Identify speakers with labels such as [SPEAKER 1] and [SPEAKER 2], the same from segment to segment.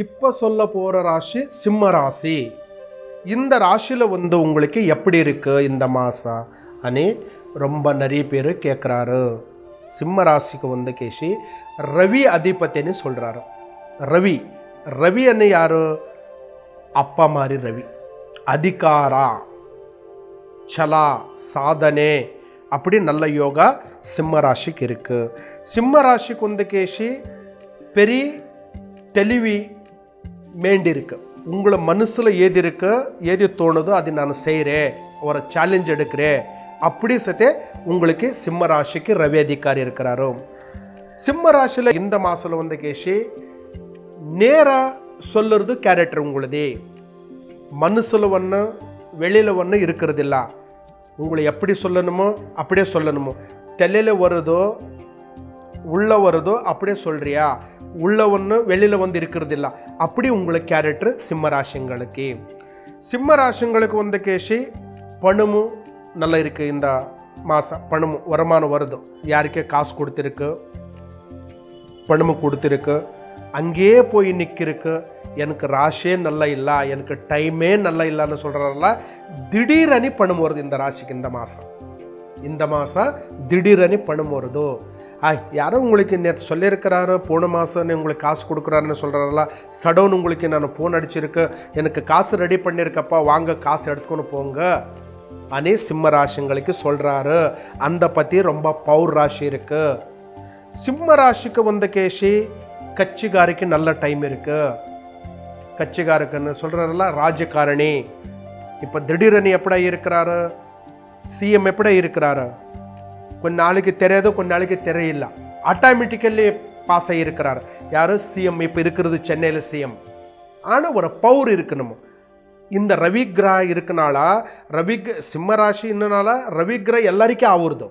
[SPEAKER 1] இப்போ சொல்ல போகிற ராசி சிம்ம ராசி. இந்த ராசியில் உங்களுக்கு எப்படி இருக்குது இந்த மாதம் அனி ரொம்ப நிறைய பேர் கேட்குறாரு. சிம்ம ராசிக்கு கேசி ரவி அதிபத்தின்னு சொல்கிறாரு. ரவி அண்ணு யார்? அப்பா மாதிரி ரவி. அதிகார சலா சாதனை அப்படி நல்ல யோகா சிம்ம ராசிக்கு இருக்குது. சிம்ம ராசிக்கு கேசி பெரிய தெளிவி மேண்டி இருக்கு. உங்களை மனசில் ஏது இருக்கு, ஏது தோணுதோ அது நான் செய்கிறேன், ஒரு சேலஞ்ச் எடுக்கிறேன் அப்படி சத்தே உங்களுக்கு சிம்ம ராசிக்கு ரவி அதிகாரி இருக்கிறாரு. சிம்ம ராசியில் இந்த மாதத்தில் கேசி நேராக சொல்லுறது கேரக்டர் உங்களுதே. மனசில் ஒன்று வெளியில் ஒன்று இருக்கிறதில்ல. உங்களை எப்படி சொல்லணுமோ அப்படியே சொல்லணுமோ. தலையில் வருதோ உள்ளே வருதோ அப்படியே சொல்கிறியா, உள்ள ஒன்று வெளியில் இருக்கிறதில்ல அப்படி உங்களுக்கு கேரக்டர் சிம்ம ராசிங்களுக்கு. சிம்ம ராசிங்களுக்கு கேசி பணமும் நல்லா இருக்குது. இந்த மாதம் பணமும் வருமானம் வருது. யாருக்கே காசு கொடுத்துருக்கு, பணமும் கொடுத்துருக்கு, அங்கேயே போய் நிற்கிருக்கு. எனக்கு ராசியே நல்லா இல்லை, எனக்கு டைமே நல்லா இல்லைன்னு சொல்கிறாரಲ್ಲ, திடீரனி பணம் வருது இந்த ராசிக்கு. இந்த மாதம் திடீரனி பணம் வருது. யாரோ உங்களுக்கு நேற்று சொல்லியிருக்கிறாரு, போன மாதம் உங்களுக்கு காசு கொடுக்குறாருன்னு சொல்கிறாரಲ್ಲ, சடவுன் உங்களுக்கு நான் ஃபோன் அடிச்சிருக்கு, எனக்கு காசு ரெடி பண்ணியிருக்கப்பா, வாங்க காசு எடுத்துக்கொண்டு போங்க அனே சிம்ம ராசிங்களுக்கு சொல்கிறாரு. அந்த பற்றி ரொம்ப பவர் ராசி இருக்குது. சிம்ம ராசிக்கு கேசி கட்சிகாரிக்கு நல்ல டைம் இருக்குது. கட்சிகாருக்குன்னு சொல்கிறாரಲ್ಲ, ராஜகாரணி. இப்போ திடீர்னு எப்படி இருக்கிறாரு, சிஎம் எப்படி இருக்கிறாரு, கொஞ்ச நாளைக்கு தெரியாது, கொஞ்ச நாளைக்கு தெரியல, ஆட்டோமேட்டிக்கலி பாஸ் ஆகியிருக்கிறார். யார்? சிஎம். இப்போ இருக்கிறது சென்னையில் சிஎம். ஆனால் ஒரு பவர் இருக்கணும். இந்த ரவிகிரா இருக்கனால சிம்ம ராசி இன்னனால ரவிகிரா எல்லாருக்கும் ஆகுறதோ.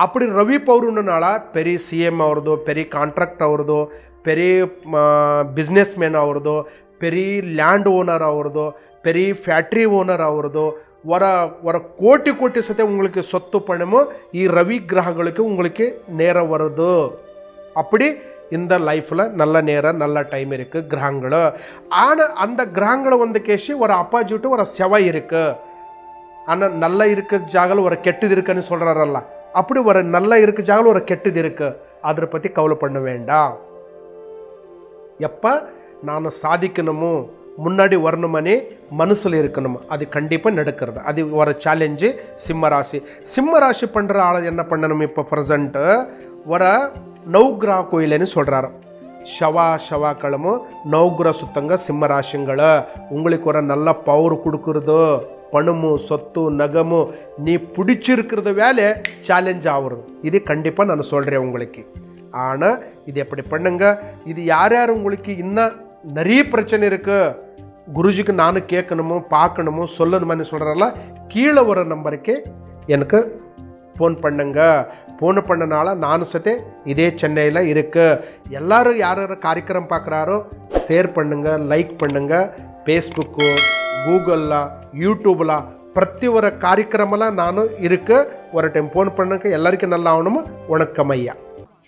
[SPEAKER 1] அப்படி ரவி பவர்னால பெரிய சிஎம் ஆகுறதோ, பெரிய கான்ட்ராக்ட் ஆகுறதோ, பெரிய பிஸ்ನೆಸ್ மேன் ஆகுறதோ, பெரிய ಲ್ಯಾಂಡ್ ஓனர் ஆகுறதோ, பெரிய ஃபேக்ட்ரி ஓனர் ஆகுறதோ, ஒரு கோட்டி சத்தே உங்களுக்கு சொத்து பணமும் ಈ ரவி கிரகங்களுக்கு உங்களுக்கு நேரம் வருது. அப்படி இந்த லைஃப்பில் நல்ல நேரம் நல்ல டைம் இருக்குது கிரகங்கள். ஆனால் அந்த கிரகங்களை கேசி ஒரு அப்பாஜிட்டு ஒரு செவ்வாய் இருக்குது. ஆனால் நல்லா இருக்கிற ஜாகல் ஒரு கெட்டது இருக்குன்னு சொல்கிறாரல்ல, அப்படி ஒரு நல்லா இருக்க ஜாகல் ஒரு கெட்டது இருக்குது. அதை பற்றி கவலை பண்ண வேண்டாம். எப்போ நான் சாதிக்கணுமோ முன்னாடி வரணுமனே மனசில் இருக்கணும், அது கண்டிப்பாக நடக்கிறது. அது ஒரு சேலஞ்சு சிம்ம ராசி. சிம்ம ராசி பண்ணுற ஆள் என்ன பண்ணணும்? இப்போ ப்ரெசண்ட்டு ஒரு நவகிரக கோயிலுன்னு சொல்கிறாரு. செவ்வாய்க்கிழமும் நவகிரக சுத்தங்க சிம்ம ராசிங்களை உங்களுக்கு ஒரு நல்ல பவர் கொடுக்குறது. பணமும் சொத்து நகமும் நீ பிடிச்சிருக்கிறது வேலை சேலஞ்ச் ஆகுறது. இது கண்டிப்பாக நான் சொல்கிறேன் உங்களுக்கு. ஆனால் இது எப்படி பண்ணுங்க, இது யார் யார் உங்களுக்கு இன்னும் நிறைய பிரச்சனை இருக்குது, குருஜிக்கு நானும் கேட்கணுமோ பார்க்கணுமோ சொல்லணுமான்னு சொல்கிறல, கீழே ஒரு நம்பருக்கு எனக்கு ஃபோன் பண்ணுங்க. ஃபோன் பண்ணனால நானும் சத்தே இதே சென்னையில் இருக்குது. எல்லோரும் யார் யார் காரியக்கிரம் பார்க்குறாரோ ஷேர் பண்ணுங்கள், லைக் பண்ணுங்கள். ஃபேஸ்புக்கு, கூகுளில், யூடியூபில் பிரತಿ ஒரு காரியக்கிரமெல்லாம் நானும் இருக்குது. ஒரு டைம் ஃபோன் பண்ணுங்க. எல்லாருக்கும் நல்லா ஆகணுமோ. வணக்கம் ஐயா.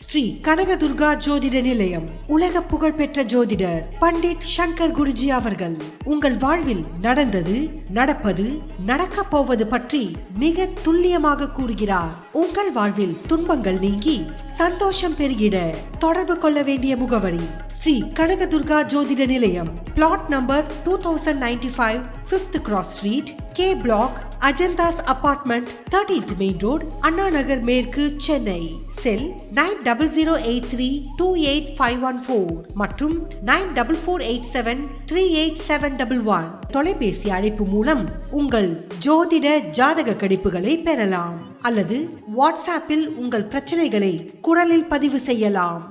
[SPEAKER 2] ஸ்ரீ கனகதுர்கா ஜோதிட நிலையம். உலக புகழ்பெற்ற ஜோதிடர் பண்டிட் சங்கர் குருஜி அவர்கள் உங்கள் வாழ்வில் நடந்தது, நடப்பது, நடக்கப் போவது பற்றி மிக துல்லியமாக கூறுகிறார். உங்கள் வாழ்வில் துன்பங்கள் நீங்கி சந்தோஷம் பெருகிட தொடர்பு கொள்ள வேண்டிய முகவரி ஸ்ரீ கனகதுர்கா ஜோதிட நிலையம். Plot number 2095, 5th Cross Street, K Block, Ajanta's apartment, 13th Main Road, Anna Nagar மேற்கு, சென்னை. செல் 904083285114 மற்றும் 9448738711. தொலைபேசி அழைப்பு மூலம் உங்கள் ஜோதிட ஜாதக கணிப்புகளை பெறலாம் அல்லது வாட்ஸ்ஆப்பில் உங்கள் பிரச்சனைகளை குரலில் பதிவு செய்யலாம்.